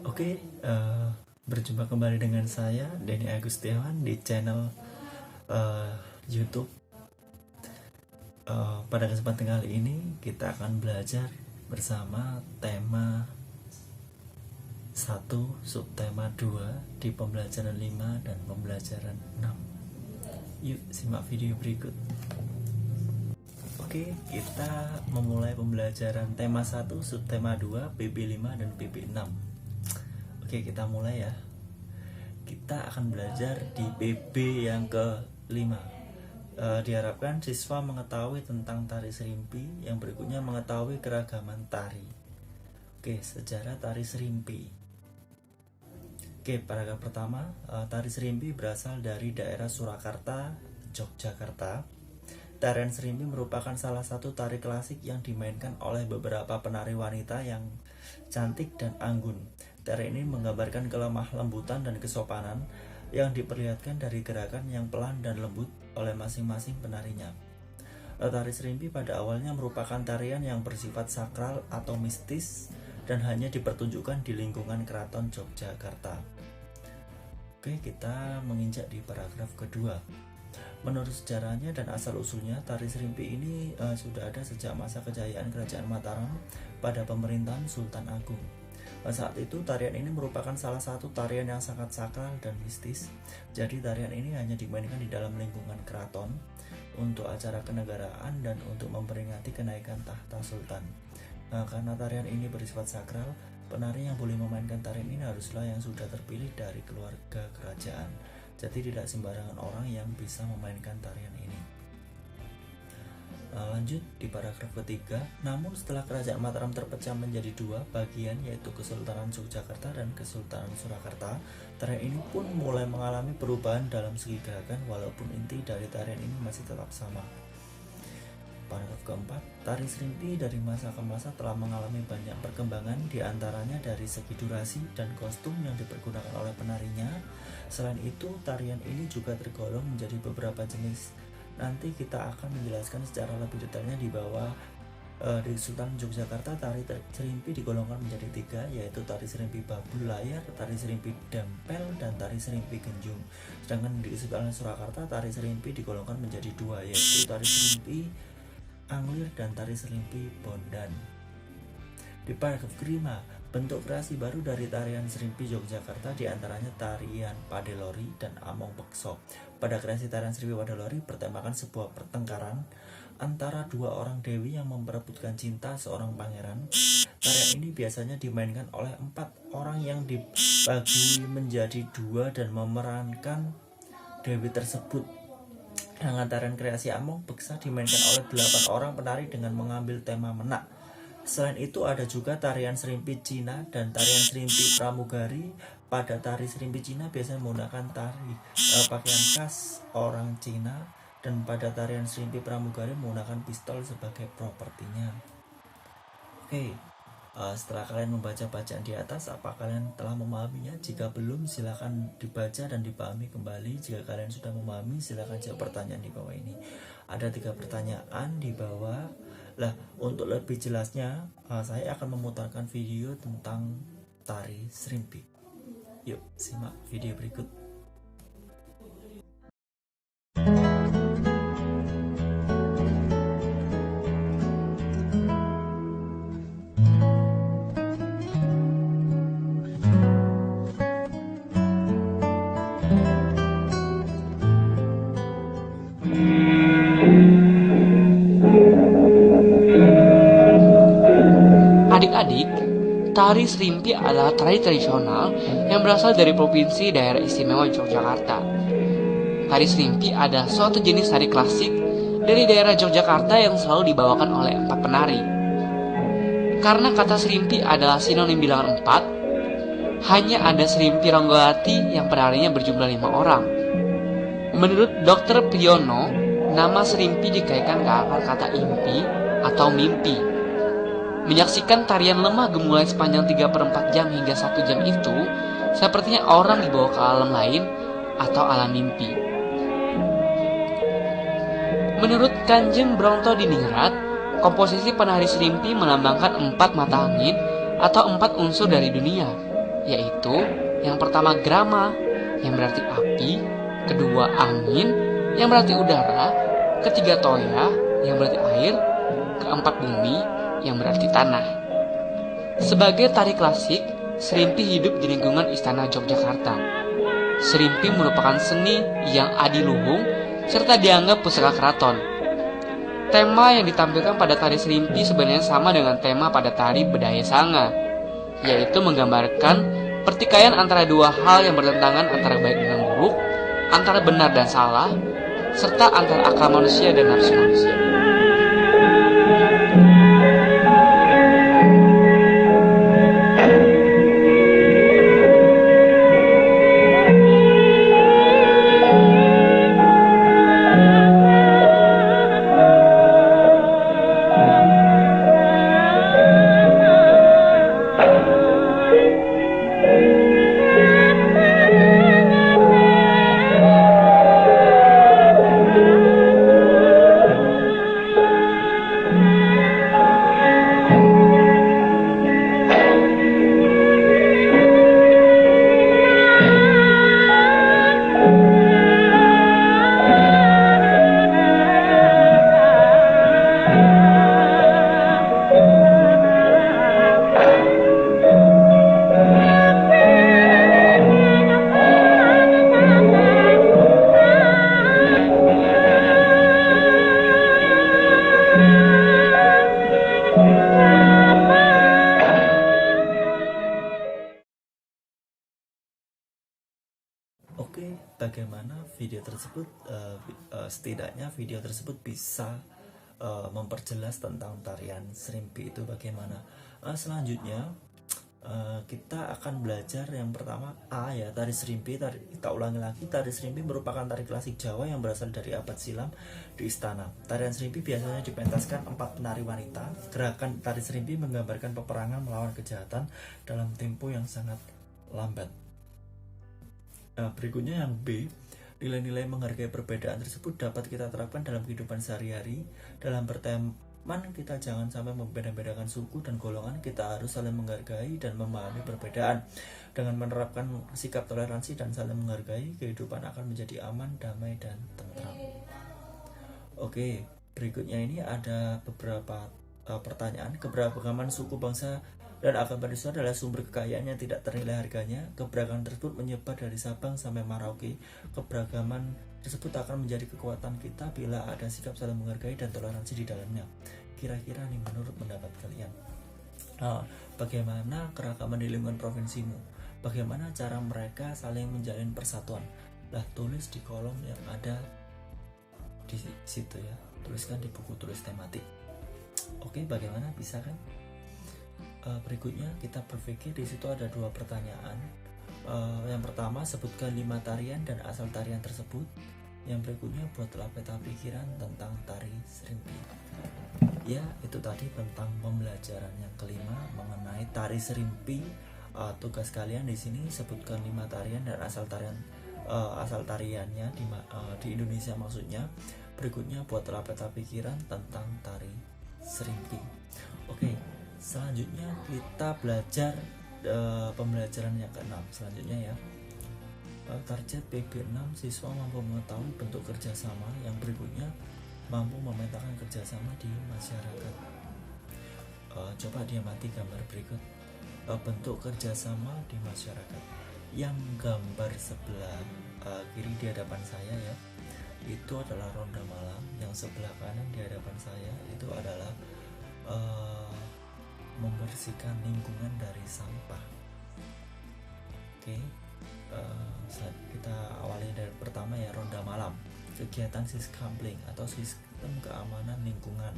Oke, berjumpa kembali dengan saya Denny Agustiawan di channel YouTube. Pada kesempatan kali ini kita akan belajar bersama tema 1, subtema 2 di pembelajaran 5 dan pembelajaran 6. Yuk simak video berikut. Oke, kita memulai pembelajaran tema 1, subtema 2, PP5 dan PP6. Oke, kita mulai ya. Kita akan belajar di PB yang ke-5. Diharapkan siswa mengetahui tentang tari serimpi. Yang berikutnya mengetahui keragaman tari. Oke, sejarah tari serimpi. Oke, paragraf pertama, tari serimpi berasal dari daerah Surakarta, Yogyakarta. Tarian serimpi merupakan salah satu tari klasik yang dimainkan oleh beberapa penari wanita yang cantik dan anggun. Tari ini menggambarkan kelemah lembutan dan kesopanan yang diperlihatkan dari gerakan yang pelan dan lembut oleh masing-masing penarinya. Tari serimpi pada awalnya merupakan tarian yang bersifat sakral atau mistis dan hanya dipertunjukkan di lingkungan keraton Yogyakarta. Oke, kita menginjak di paragraf kedua. Menurut sejarahnya dan asal-usulnya, tari serimpi ini sudah ada sejak masa kejayaan Kerajaan Mataram pada pemerintahan Sultan Agung. Saat itu tarian ini merupakan salah satu tarian yang sangat sakral dan mistis. Jadi tarian ini hanya dimainkan di dalam lingkungan keraton untuk acara kenegaraan dan untuk memperingati kenaikan tahta sultan. Karena tarian ini bersifat sakral, penari yang boleh memainkan tarian ini haruslah yang sudah terpilih dari keluarga kerajaan. Jadi tidak sembarangan orang yang bisa memainkan tarian ini. Lanjut di paragraf ketiga. Namun setelah Kerajaan Mataram terpecah menjadi dua bagian, yaitu Kesultanan Yogyakarta dan Kesultanan Surakarta, tarian ini pun mulai mengalami perubahan dalam segi gerakan, walaupun inti dari tarian ini masih tetap sama. Paragraf keempat, tari serimpi dari masa ke masa telah mengalami banyak perkembangan, diantaranya dari segi durasi dan kostum yang dipergunakan oleh penarinya. Selain itu, tarian ini juga tergolong menjadi beberapa jenis. Nanti kita akan menjelaskan secara lebih detailnya di bawah. Di Sultan Yogyakarta, tari serimpi digolongkan menjadi 3, yaitu tari serimpi babul layar, tari serimpi dempel, dan tari serimpi genjung. Sedangkan di Sultan Surakarta, tari serimpi digolongkan menjadi 2, yaitu tari serimpi anglir dan tari serimpi bondan. Di paragraf kelima, bentuk kreasi baru dari tarian serimpi Yogyakarta diantaranya tarian Padelori dan Among Bekso. Pada kreasi tarian serimpi Padelori bertemakan sebuah pertengkaran antara dua orang dewi yang memperebutkan cinta seorang pangeran. Tarian ini biasanya dimainkan oleh 4 orang yang dibagi menjadi 2 dan memerankan dewi tersebut. Dengan tarian kreasi Among Beksa dimainkan oleh 8 orang penari dengan mengambil tema menak. Selain itu ada juga tarian serimpi Cina dan tarian serimpi pramugari. Pada tari serimpi Cina biasanya menggunakan pakaian khas orang Cina, dan pada tarian serimpi pramugari menggunakan pistol sebagai propertinya. Oke, setelah kalian membaca bacaan di atas, apa kalian telah memahaminya? Jika belum, silakan dibaca dan dipahami kembali. Jika kalian sudah memahami, silakan jawab pertanyaan di bawah ini. Ada 3 pertanyaan di bawah. Lah, untuk lebih jelasnya, saya akan memutarkan video tentang tari serimpi. Yuk, simak video berikut. Adik-adik, tari serimpi adalah tari tradisional yang berasal dari Provinsi Daerah Istimewa Yogyakarta. Tari serimpi adalah suatu jenis tari klasik dari daerah Yogyakarta yang selalu dibawakan oleh 4 penari. Karena kata serimpi adalah sinonim bilangan 4, hanya ada serimpi Ronggolati yang penarinya berjumlah 5 orang. Menurut Dr. Priyono, nama serimpi dikaitkan ke akar kata impi atau mimpi. Menyaksikan tarian lemah gemulai sepanjang 3/4 jam hingga 1 jam itu sepertinya orang dibawa ke alam lain atau alam mimpi. Menurut Kanjeng Bronto Diningrat, komposisi penari serimpi melambangkan 4 mata angin atau 4 unsur dari dunia. yaitu yang pertama grama, yang berarti api, kedua angin, yang berarti udara, ketiga toya, yang berarti air, keempat bumi, yang berarti tanah. Sebagai tari klasik, Serimpi hidup di lingkungan Istana Yogyakarta. Serimpi merupakan seni yang adiluhung serta dianggap pusaka keraton. Tema yang ditampilkan pada tari Serimpi sebenarnya sama dengan tema pada tari Bedaya Sanga, yaitu menggambarkan pertikaian antara dua hal yang bertentangan antara baik dengan buruk, antara benar dan salah, serta antara akal manusia dan nafsu manusia. Oke, bagaimana video tersebut setidaknya video tersebut bisa memperjelas tentang tarian Serimpi itu bagaimana. Selanjutnya kita akan belajar yang pertama ya, tari Serimpi. Kita ulangi lagi, tari Serimpi merupakan tari klasik Jawa yang berasal dari abad silam di istana. Tarian Serimpi biasanya dipentaskan 4 penari wanita. Gerakan tari Serimpi menggambarkan peperangan melawan kejahatan dalam tempo yang sangat lambat. Berikutnya yang B, nilai-nilai menghargai perbedaan tersebut dapat kita terapkan dalam kehidupan sehari-hari. Dalam berteman, kita jangan sampai membeda-bedakan suku dan golongan. Kita harus saling menghargai dan memahami perbedaan. Dengan menerapkan sikap toleransi dan saling menghargai, kehidupan akan menjadi aman, damai, dan tentram. Oke, berikutnya ini ada beberapa pertanyaan. Keberagaman suku, bangsa, dan agama Indonesia adalah sumber kekayaan yang tidak ternilai harganya. Keberagaman tersebut menyebar dari Sabang sampai Merauke. Keberagaman tersebut akan menjadi kekuatan kita bila ada sikap saling menghargai dan toleransi di dalamnya. Kira-kira nih menurut pendapat kalian, bagaimana keragaman di lingkungan provinsimu? Bagaimana cara mereka saling menjalin persatuan? Lah, tulis di kolom yang ada di situ ya. Tuliskan di buku tulis tematik. Oke, bagaimana, bisa kan? Berikutnya kita berpikir, di situ ada 2 pertanyaan. Yang pertama, sebutkan 5 tarian dan asal tarian tersebut. Yang berikutnya, buatlah peta pikiran tentang tari Serimpi. Ya, itu tadi tentang pembelajaran yang kelima mengenai tari Serimpi. Tugas kalian di sini sebutkan 5 tarian dan asal tariannya di Indonesia maksudnya. Berikutnya, buatlah peta pikiran tentang tari Serimpi. Oke. Selanjutnya kita belajar pembelajaran yang ke-6 selanjutnya ya. Target PB6, siswa mampu mengetahui bentuk kerjasama. Yang berikutnya, mampu memetakan kerjasama di masyarakat. Coba diamati gambar berikut. Bentuk kerjasama di masyarakat. Yang gambar sebelah kiri di hadapan saya ya, itu adalah ronda malam. Yang sebelah kanan di hadapan saya itu adalah membersihkan lingkungan dari sampah. Oke, kita awali dari pertama ya, ronda malam. Kegiatan siskampling atau sistem keamanan lingkungan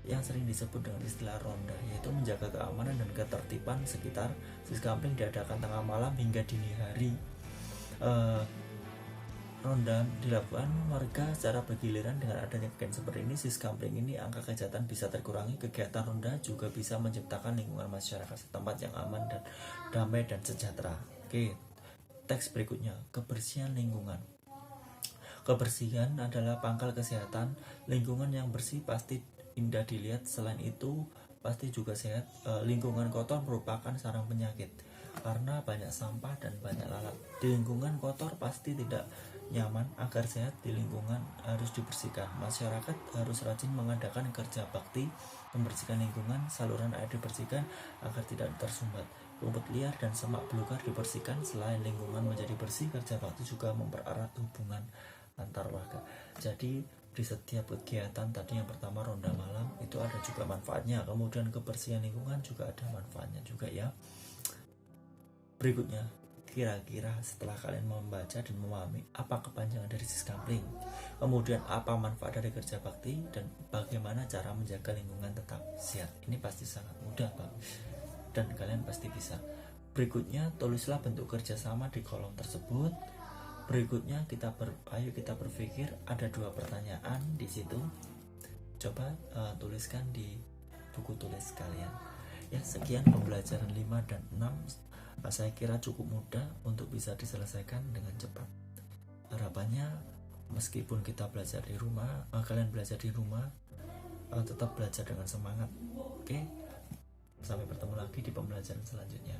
yang sering disebut dengan istilah ronda, yaitu menjaga keamanan dan ketertiban sekitar. Siskampling diadakan tengah malam hingga dini hari. Ronda dilakukan warga secara bergiliran. Dengan adanya kegiatan seperti ini, siskampling ini, angka kejahatan bisa terkurangi. Kegiatan ronda juga bisa menciptakan lingkungan masyarakat setempat yang aman dan damai dan sejahtera. Oke, teks berikutnya, kebersihan lingkungan. Kebersihan adalah pangkal kesehatan. Lingkungan yang bersih pasti indah dilihat. Selain itu, pasti juga sehat. Lingkungan kotor merupakan sarang penyakit. karena banyak sampah dan banyak lalat. Di lingkungan kotor pasti tidak nyaman. Agar sehat di lingkungan harus dibersihkan. Masyarakat harus rajin mengadakan kerja bakti membersihkan lingkungan. Saluran air dibersihkan agar tidak tersumbat. Rumput liar dan semak belukar dibersihkan. Selain lingkungan menjadi bersih, kerja bakti juga mempererat hubungan antar warga. Jadi di setiap kegiatan tadi, yang pertama ronda malam itu ada juga manfaatnya, kemudian kebersihan lingkungan juga ada manfaatnya juga ya. Berikutnya, kira-kira setelah kalian membaca dan memahami apa kepanjangan dari Siskampling, kemudian apa manfaat dari kerja bakti, dan bagaimana cara menjaga lingkungan tetap sehat, ini pasti sangat mudah Bang, dan kalian pasti bisa. Berikutnya, tulislah bentuk kerjasama di kolom tersebut. Berikutnya ayo kita berpikir, ada 2 pertanyaan di situ. Coba tuliskan di buku tulis kalian. Ya, sekian pembelajaran 5 dan 6. Saya kira cukup mudah untuk bisa diselesaikan dengan cepat. Harapannya meskipun kita belajar di rumah, kalian belajar di rumah, tetap belajar dengan semangat. Oke. Sampai bertemu lagi di pembelajaran selanjutnya.